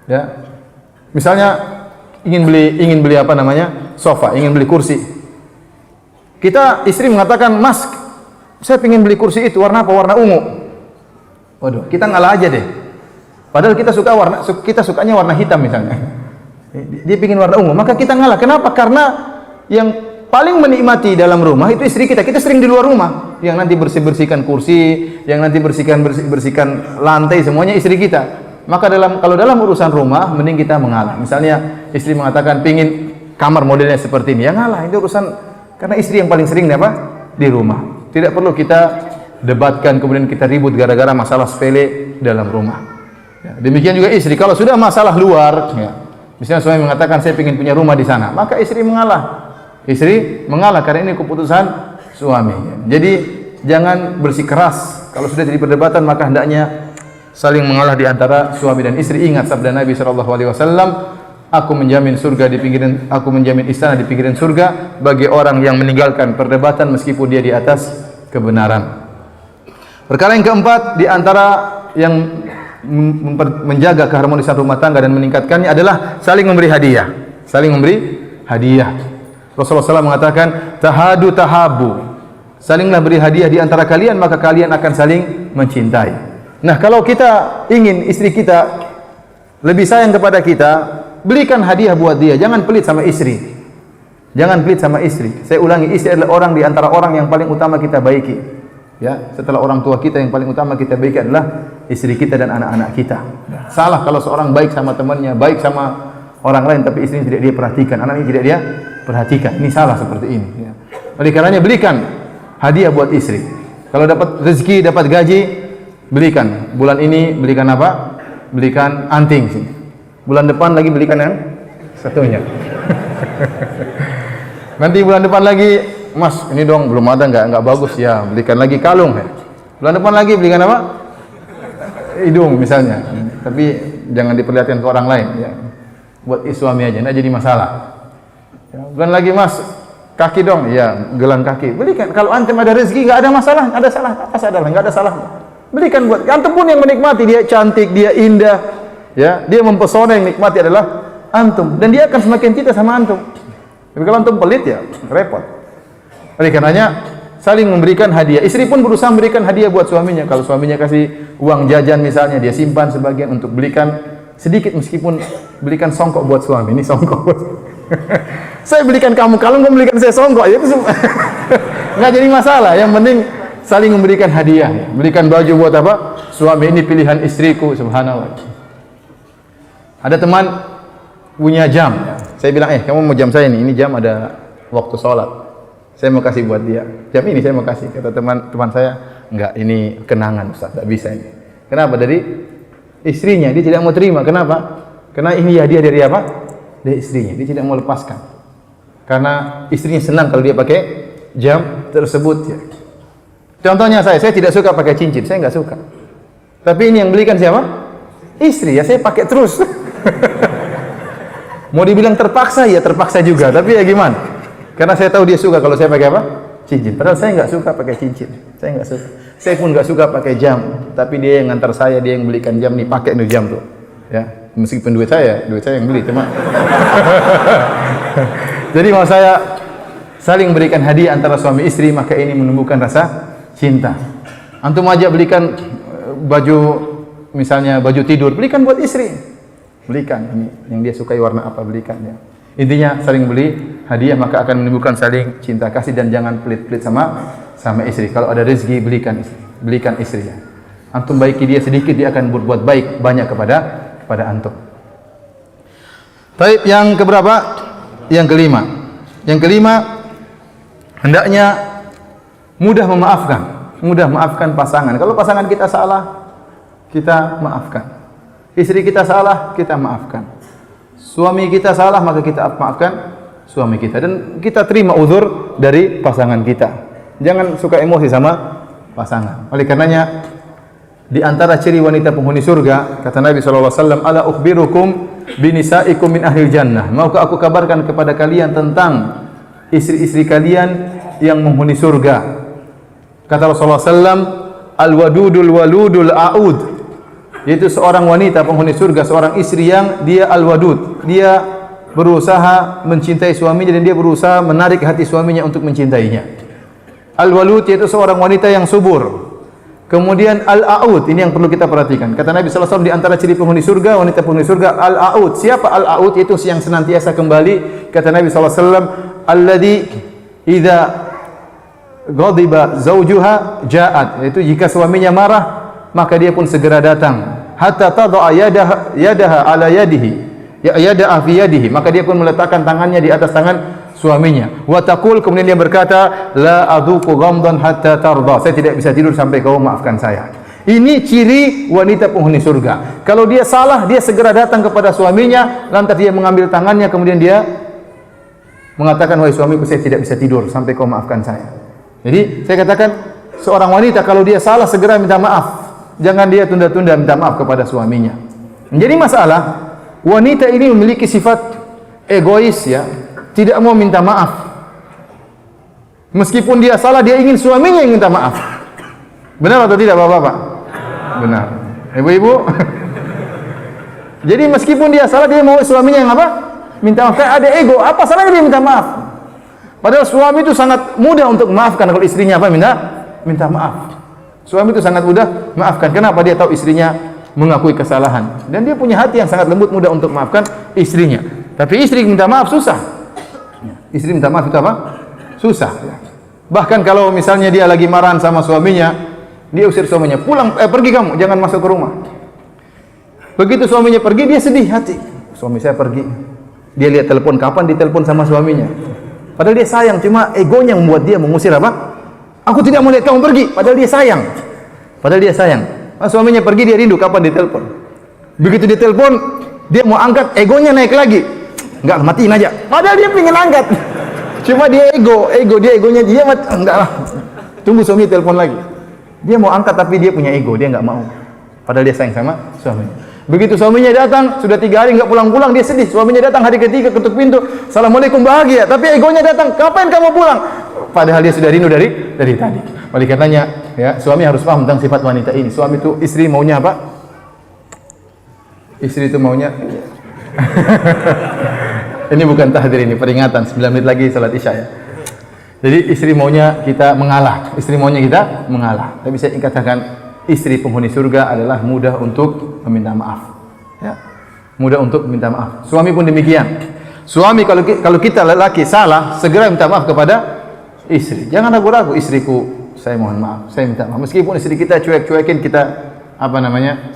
B: Ya. Misalnya ingin beli apa namanya? Sofa, ingin beli kursi. Kita istri mengatakan, "Mas, saya ingin beli kursi itu warna apa? Warna ungu." Waduh, kita ngalah aja deh. Padahal kita sukanya warna hitam misalnya. Dia ingin warna ungu, maka kita ngalah. Kenapa? Karena yang paling menikmati dalam rumah itu istri kita. Kita sering di luar rumah, yang nanti bersihkan kursi, yang nanti bersihkan lantai, semuanya istri kita. Maka kalau dalam urusan rumah mending kita mengalah. Misalnya istri mengatakan pingin kamar modelnya seperti ini, ya ngalah. Itu urusan, karena istri yang paling sering di rumah. Tidak perlu kita debatkan kemudian kita ribut gara-gara masalah sepele dalam rumah. Ya, demikian juga istri, kalau sudah masalah luar, ya, misalnya suami mengatakan saya ingin punya rumah di sana, maka istri mengalah. Istri mengalah karena ini keputusan suami. Ya. Jadi jangan bersikeras. Kalau sudah jadi perdebatan maka hendaknya saling mengalah di antara suami dan istri. Ingat sabda Nabi sallallahu alaihi wasallam, aku menjamin istana di pinggiran surga bagi orang yang meninggalkan perdebatan meskipun dia di atas kebenaran. Perkara yang keempat di antara yang menjaga keharmonisan rumah tangga dan meningkatkannya adalah saling memberi hadiah. Saling memberi hadiah. Rasulullah SAW mengatakan, tahadu tahabu. Salinglah beri hadiah di antara kalian maka kalian akan saling mencintai. Nah, kalau kita ingin istri kita lebih sayang kepada kita, belikan hadiah buat dia. Jangan pelit sama istri. Jangan pelit sama istri. Saya ulangi, istri adalah orang di antara orang yang paling utama kita baiki. Ya, setelah orang tua kita yang paling utama kita baiki adalah istri kita dan anak-anak kita. Salah kalau seorang baik sama temannya, baik sama orang lain tapi istrinya tidak dia perhatikan, anaknya tidak dia perhatikan. Ini salah seperti ini. Ya. Oleh karenanya belikan hadiah buat istri. Kalau dapat rezeki, dapat gaji, belikan. Bulan ini belikan apa? Belikan anting sih. Bulan depan lagi belikan yang satunya. Nanti bulan depan lagi, Mas, ini dong belum ada, enggak bagus ya, belikan lagi kalung ya. Bulan depan lagi belikan apa? Hidung misalnya. Tapi jangan diperlihatkan ke orang lain ya. Buat suami aja, enggak jadi masalah. Ya, bulan lagi, Mas, kaki dong, ya, gelang kaki. Belikan. Kalau antum ada rezeki enggak ada masalah, enggak ada salah. Apa salah? Enggak ada salah. Belikan buat antum pun yang menikmati, dia cantik, dia indah, ya, dia mempesona, yang nikmati adalah antum dan dia akan semakin cinta sama antum. Tapi kalau antum pelit ya repot. Oleh karenanya saling memberikan hadiah. Istri pun berusaha memberikan hadiah buat suaminya. Kalau suaminya kasih uang jajan misalnya, dia simpan sebagian untuk belikan sedikit, meskipun belikan songkok buat suami. Ini songkok buat saya belikan kamu kalung, kamu belikan saya songkok, ya itu nggak jadi masalah. Yang penting saling memberikan hadiah. Belikan baju buat apa? Suami, ini pilihan istriku, subhanallah. Ada teman punya jam. Saya bilang, kamu mau jam saya ini jam ada waktu sholat. Saya mau kasih buat dia. Jam ini saya mau kasih. Kata teman saya, enggak, ini kenangan Ustaz, enggak bisa ini. Kenapa? Dari istrinya, dia tidak mau terima. Kenapa? Karena ini hadiah dari apa? Dari istrinya. Dia tidak mau lepaskan. Karena istrinya senang kalau dia pakai jam tersebut. Ya. Contohnya saya tidak suka pakai cincin. Saya enggak suka. Tapi ini yang belikan siapa? Istri. Ya saya pakai terus. Mau dibilang terpaksa, ya terpaksa juga. Tapi ya gimana? Karena saya tahu dia suka kalau saya pakai apa? Cincin. Padahal saya nggak suka pakai cincin. Saya nggak suka. Saya pun nggak suka pakai jam. Tapi dia yang ngantar saya, dia yang belikan jam nih, pakai nih jam tuh. Ya, meskipun duit saya yang beli, cuma. Jadi mau saya saling berikan hadiah antara suami istri, maka ini menumbuhkan rasa cinta. Antum aja belikan baju, misalnya baju tidur, belikan buat istri. Belikan ini yang dia sukai warna apa, belikan ya. Intinya saling beli hadiah maka akan menimbulkan saling cinta kasih, dan jangan pelit-pelit sama istri. Kalau ada rezeki belikan istri ya. Antum baiki dia sedikit, dia akan berbuat baik banyak kepada antum. Baik, yang keberapa? Yang kelima. Yang kelima, hendaknya mudah memaafkan pasangan. Kalau pasangan kita salah, kita maafkan. Istri kita salah, kita maafkan. Suami kita salah, maka kita maafkan suami kita, dan kita terima uzur dari pasangan kita. Jangan suka emosi sama pasangan. Oleh karenanya, di antara ciri wanita penghuni surga, kata Nabi SAW, ala ukhbirukum binisaikum min ahlil jannah. Maukah aku kabarkan kepada kalian tentang istri-istri kalian yang menghuni surga? Kata Rasulullah SAW, al-wadudul waludul a'ud, yaitu seorang wanita penghuni surga, seorang istri yang dia al-wadud, dia berusaha mencintai suaminya dan dia berusaha menarik hati suaminya untuk mencintainya. Al-walud yaitu seorang wanita yang subur. Kemudian al-a'ud, ini yang perlu kita perhatikan. Kata Nabi sallallahu alaihi wasallam, di antara ciri penghuni surga, wanita penghuni surga, al-a'ud. Siapa al-a'ud? Itu yang senantiasa kembali. Kata Nabi sallallahu alaihi wasallam, alladzi idza ghadiba zawjuha ja'at, yaitu jika suaminya marah maka dia pun segera datang. Hatta tad'a yadaha ala yadihi, yada'a fi yadihi, maka dia pun meletakkan tangannya di atas tangan suaminya. Wa taqul, kemudian dia berkata, la adzuqu ghamdan hatta tarda, saya tidak bisa tidur sampai kau maafkan saya. Ini ciri wanita penghuni surga. Kalau dia salah, dia segera datang kepada suaminya, lantas dia mengambil tangannya, kemudian dia mengatakan, wahai suamiku, saya tidak bisa tidur sampai kau maafkan saya. Jadi saya katakan, seorang wanita kalau dia salah segera minta maaf. Jangan dia tunda-tunda minta maaf kepada suaminya. Menjadi masalah, wanita ini memiliki sifat egois ya, tidak mau minta maaf. Meskipun dia salah, dia ingin suaminya yang minta maaf. Benar atau tidak Bapak-bapak? Benar. Ibu-ibu? Jadi meskipun dia salah, dia mau suaminya yang apa? Minta maaf. Kayak ada ego, apa salahnya dia minta maaf? Padahal suami itu sangat mudah untuk memaafkan kalau istrinya apa? Minta maaf. Suami itu sangat mudah maafkan. Kenapa? Dia tahu istrinya mengakui kesalahan dan dia punya hati yang sangat lembut, mudah untuk maafkan istrinya. Tapi istri minta maaf susah. Istri minta maaf itu apa? Susah. Bahkan kalau misalnya dia lagi marahan sama suaminya, dia usir suaminya, pulang, pergi kamu, jangan masuk ke rumah. Begitu suaminya pergi, dia sedih hati. Suami saya pergi. Dia lihat telepon, kapan ditelepon sama suaminya. Padahal dia sayang, cuma egonya membuat dia mengusir apa? Aku tidak mau lihat kamu pergi, padahal dia sayang. Suaminya pergi, dia rindu kapan ditelepon. Begitu ditelepon, dia mau angkat, egonya naik lagi. Enggak, matiin aja. Padahal dia pengen angkat. Cuma dia egonya dia enggak lah. Tunggu suami telepon lagi. Dia mau angkat tapi dia punya ego, dia enggak mau. Padahal dia sayang sama suaminya. Begitu suaminya datang, sudah 3 hari enggak pulang-pulang, dia sedih. Suaminya datang hari ketiga, ketuk pintu, "Assalamualaikum," bahagia. Tapi egonya datang, "Kapan kamu pulang?" Padahal dia sudah rindu dari tadi. Oleh karenanya, ya, suami harus paham tentang sifat wanita ini. Suami itu, istri maunya apa? Istri itu maunya ini bukan tahdir, ini peringatan. 9 menit lagi salat Isya ya. Jadi istri maunya kita mengalah. Tapi saya katakan, istri penghuni surga adalah mudah untuk meminta maaf. Ya. Mudah untuk meminta maaf. Suami pun demikian. Suami kalau kita lelaki salah, segera minta maaf kepada istri. Jangan ragu-ragu, istriku, saya mohon maaf, saya minta maaf. Meskipun istri kita cuek-cuekin, kita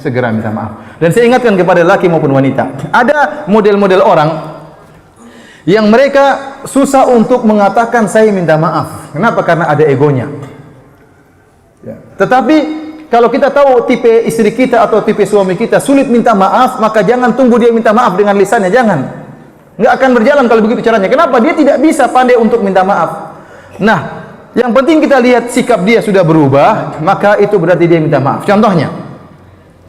B: segera minta maaf. Dan saya ingatkan kepada laki maupun wanita, ada model-model orang yang mereka susah untuk mengatakan saya minta maaf. Kenapa? Karena ada egonya. Ya. Tetapi kalau kita tahu tipe istri kita atau tipe suami kita sulit minta maaf, maka jangan tunggu dia minta maaf dengan lisannya, jangan. Nggak akan berjalan kalau begitu caranya. Kenapa? Dia tidak bisa pandai untuk minta maaf. Nah, yang penting kita lihat sikap dia sudah berubah, maka itu berarti dia minta maaf. Contohnya,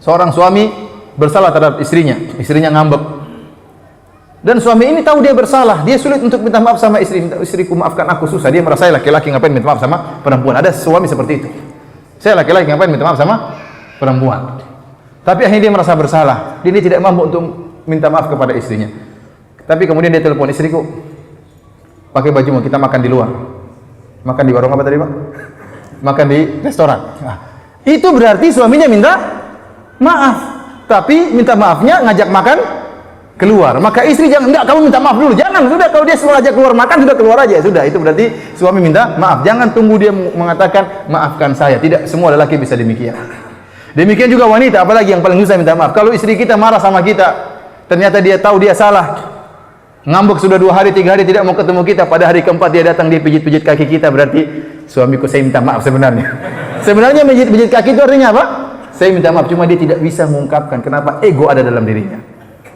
B: seorang suami bersalah terhadap istrinya ngambek. Dan suami ini tahu dia bersalah, dia sulit untuk minta maaf sama istri. Istriku maafkan aku, susah. Dia merasa laki-laki ngapain minta maaf sama perempuan. Ada suami seperti itu. Saya laki-laki ngapain minta maaf sama perempuan. Tapi akhirnya dia merasa bersalah. Dia tidak mampu untuk minta maaf kepada istrinya. Tapi kemudian dia telepon istriku, pakai baju kita makan di luar. Makan di warung apa tadi, Pak? Makan di restoran. Nah, itu berarti suaminya minta maaf. Tapi minta maafnya ngajak makan keluar. Maka istri jangan, enggak, kamu minta maaf dulu. Jangan, sudah kalau dia suruh ajak keluar makan, sudah keluar aja. Sudah, itu berarti suami minta maaf. Jangan tunggu dia mengatakan maafkan saya. Tidak semua lelaki bisa demikian. Demikian juga wanita, apalagi yang paling susah minta maaf. Kalau istri kita marah sama kita, ternyata dia tahu dia salah. Ngambek sudah 2 hari, 3 hari tidak mau ketemu kita. Pada hari keempat dia datang, dia pijit-pijit kaki kita. Berarti suamiku saya minta maaf sebenarnya. Sebenarnya pijit-pijit kaki itu artinya apa? Saya minta maaf. Cuma dia tidak bisa mengungkapkan. Kenapa? Ego ada dalam dirinya.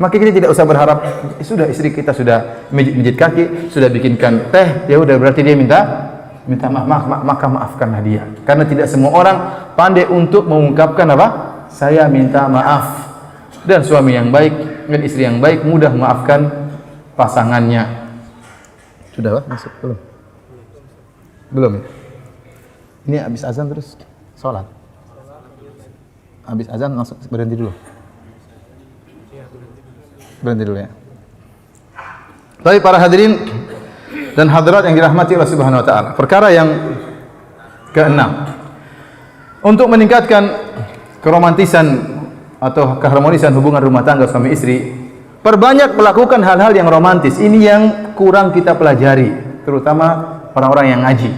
B: Maka kita tidak usah berharap sudah istri kita sudah pijit kaki, sudah bikinkan teh, ya udah berarti dia minta maaf, maka maafkanlah dia. Karena tidak semua orang pandai untuk mengungkapkan apa? Saya minta maaf. Dan suami yang baik dan istri yang baik mudah memaafkan pasangannya. Sudah, Pak? Masuk belum? Belum ya? Ini habis azan terus sholat. Habis azan langsung berhenti dulu. Berhenti dulu ya. Tapi para hadirin dan hadirat yang dirahmati Allah Subhanahu wa taala. Perkara yang keenam. Untuk meningkatkan keromantisan atau keharmonisan hubungan rumah tangga suami istri, perbanyak melakukan hal-hal yang romantis. Ini yang kurang kita pelajari, terutama orang-orang yang ngaji.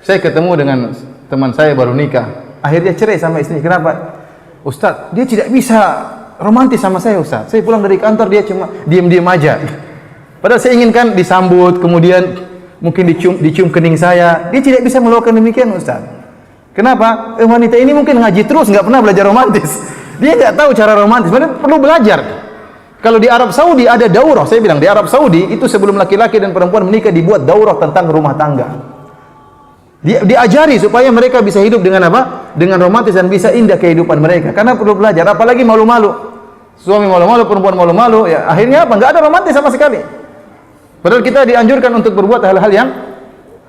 B: Saya ketemu dengan teman saya baru nikah, akhirnya cerai sama istri. Kenapa? Ustaz, dia tidak bisa romantis sama saya, Ustaz. Saya pulang dari kantor, dia cuma diam-diam aja. Padahal saya inginkan disambut, kemudian mungkin dicium kening saya. Dia tidak bisa melakukan demikian, Ustaz. Kenapa? Wanita ini mungkin ngaji terus, nggak pernah belajar romantis. Dia nggak tahu cara romantis, padahal perlu belajar. Kalau di Arab Saudi ada daurah, saya bilang di Arab Saudi itu sebelum laki-laki dan perempuan menikah dibuat daurah tentang rumah tangga. Diajari supaya mereka bisa hidup dengan apa? Dengan romantis dan bisa indah kehidupan mereka. Karena perlu belajar, apalagi malu-malu. Suami malu-malu, perempuan malu-malu, ya akhirnya apa? Nggak ada romantis sama sekali. Padahal kita dianjurkan untuk berbuat hal-hal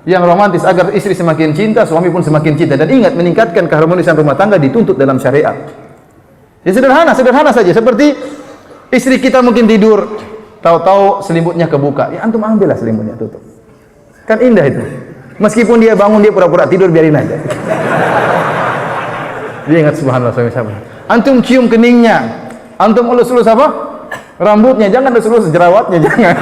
B: yang romantis agar istri semakin cinta, suami pun semakin cinta. Dan ingat, meningkatkan keharmonisan rumah tangga dituntut dalam syariat. Ya sederhana saja. Seperti istri kita mungkin tidur, tahu-tahu selimutnya kebuka. Ya antum ambillah selimutnya, tutup. Kan indah itu. Meskipun dia bangun, dia pura-pura tidur, biarin aja. Dia ingat subhanallah suami saya. Antum cium keningnya. Antum elus-elus apa? Rambutnya, jangan elus-elus jerawatnya, jangan.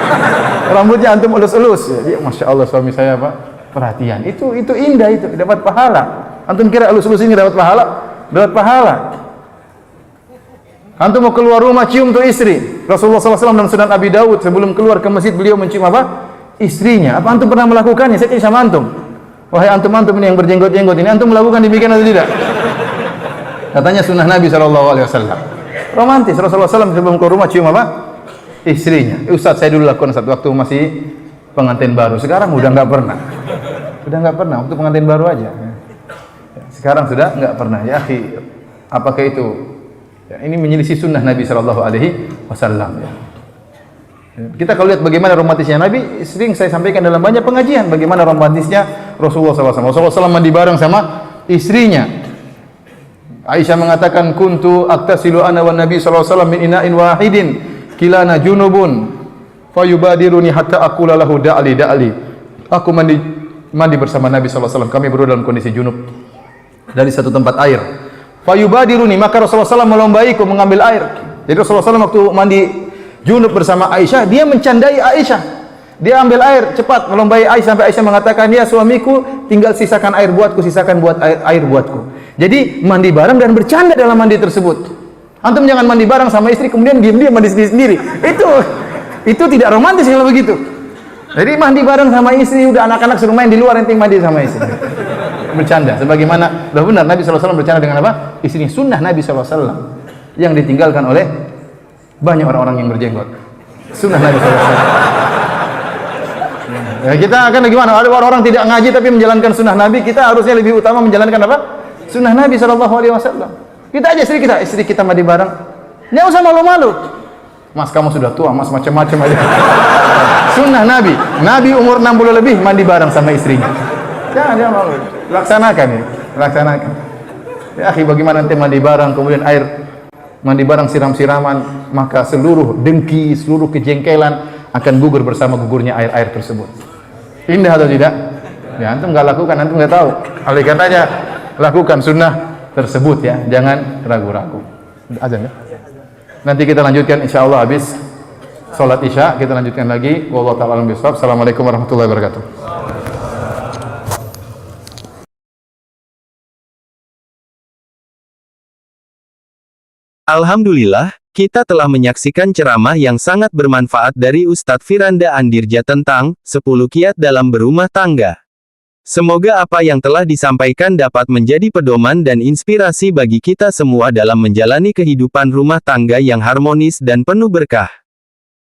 B: Rambutnya antum elus-elus. Ya, Masya Allah suami saya Pak, perhatian. Itu indah, itu dapat pahala. Antum kira elus-elus ini dapat pahala? Dapat pahala. Antum mau keluar rumah, cium tuh istri. Rasulullah SAW dalam Sunan Abi Dawud sebelum keluar ke masjid beliau mencium apa? Istrinya. Apa antum pernah melakukannya? Saya tanya sama antum. Wahai antum-antum ini yang berjenggot-jenggot ini, antum melakukan demikian atau tidak? Katanya sunnah Nabi SAW. Romantis. Rasulullah SAW sebelum keluar rumah cium apa? Istrinya. Ustaz, saya dulu lakukan saat waktu masih pengantin baru. Sekarang udah nggak pernah. Waktu pengantin baru aja. Sekarang sudah nggak pernah. Ya akhi, apakah itu? Ya, ini menyelisih sunnah Nabi SAW. Ya. Kita kalau lihat bagaimana romantisnya Nabi, sering saya sampaikan dalam banyak pengajian bagaimana romantisnya Rasulullah SAW. Rasulullah SAW mandi bareng sama istrinya. Aisyah mengatakan, kuntu aktasilu ana wan Nabi SAW min ina'in wahidin kilana junubun fayubadiruni hatta aqula lahu da'li. Aku mandi bersama Nabi SAW. Kami berdua dalam kondisi junub dari satu tempat air. Fayubadiruni, maka Rasulullah SAW melombaiku mengambil air. Jadi Rasulullah SAW waktu mandi junub bersama Aisyah, dia mencandai Aisyah. Dia ambil air cepat, melombai Aisyah sampai Aisyah mengatakan, "Ya suamiku, tinggal sisakan air buatku, air buatku." Jadi mandi bareng dan bercanda dalam mandi tersebut. Antum jangan mandi bareng sama istri kemudian diam-diam mandi sendiri. Itu tidak romantis kalau begitu. Jadi mandi bareng sama istri, udah anak-anak suruh main di luar, ente mandi sama istri. Bercanda. Sebagaimana sudah benar Nabi SAW bercanda dengan apa? Istrinya. Sunnah Nabi SAW yang ditinggalkan oleh banyak orang-orang yang berjenggot. Sunnah Nabi SAW. Ya, kita akan gimana? Ada orang-orang tidak ngaji tapi menjalankan sunnah Nabi. Kita harusnya lebih utama menjalankan apa? Sunnah Nabi SAW. Kita aja istri kita mandi bareng. Nggak usah malu-malu. Mas kamu sudah tua, mas macam-macam aja. Sunnah Nabi. Nabi umur 60 lebih mandi bareng sama istrinya. Jangan malu. Laksanakan ya. Ya akhi, bagaimana nanti mandi bareng kemudian air mandi bareng siram-siraman, maka seluruh dengki, seluruh kejengkelan akan gugur bersama gugurnya air-air tersebut. Indah atau tidak? Ya, antum nggak lakukan, antum nggak tahu. Oleh karenanya, lakukan sunnah tersebut ya, jangan ragu-ragu. Azan ya? Nanti kita lanjutkan insya Allah habis sholat isya, kita lanjutkan lagi. Wallahu ta'ala a'lam bishawab. Assalamualaikum warahmatullahi wabarakatuh.
A: Alhamdulillah, kita telah menyaksikan ceramah yang sangat bermanfaat dari Ustadz Firanda Andirja tentang 10 kiat dalam berumah tangga. Semoga apa yang telah disampaikan dapat menjadi pedoman dan inspirasi bagi kita semua dalam menjalani kehidupan rumah tangga yang harmonis dan penuh berkah.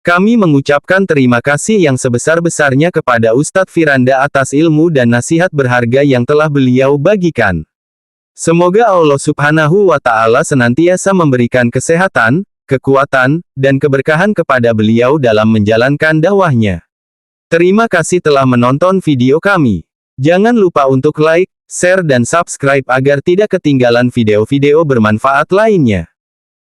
A: Kami mengucapkan terima kasih yang sebesar-besarnya kepada Ustadz Firanda atas ilmu dan nasihat berharga yang telah beliau bagikan. Semoga Allah Subhanahu wa Ta'ala senantiasa memberikan kesehatan, kekuatan, dan keberkahan kepada beliau dalam menjalankan dakwahnya. Terima kasih telah menonton video kami. Jangan lupa untuk like, share dan subscribe agar tidak ketinggalan video-video bermanfaat lainnya.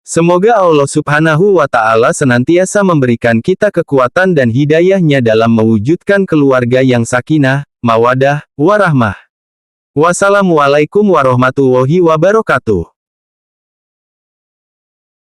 A: Semoga Allah Subhanahu wa Ta'ala senantiasa memberikan kita kekuatan dan hidayahnya dalam mewujudkan keluarga yang sakinah, mawadah, warahmah. Wassalamualaikum warahmatullahi wabarakatuh.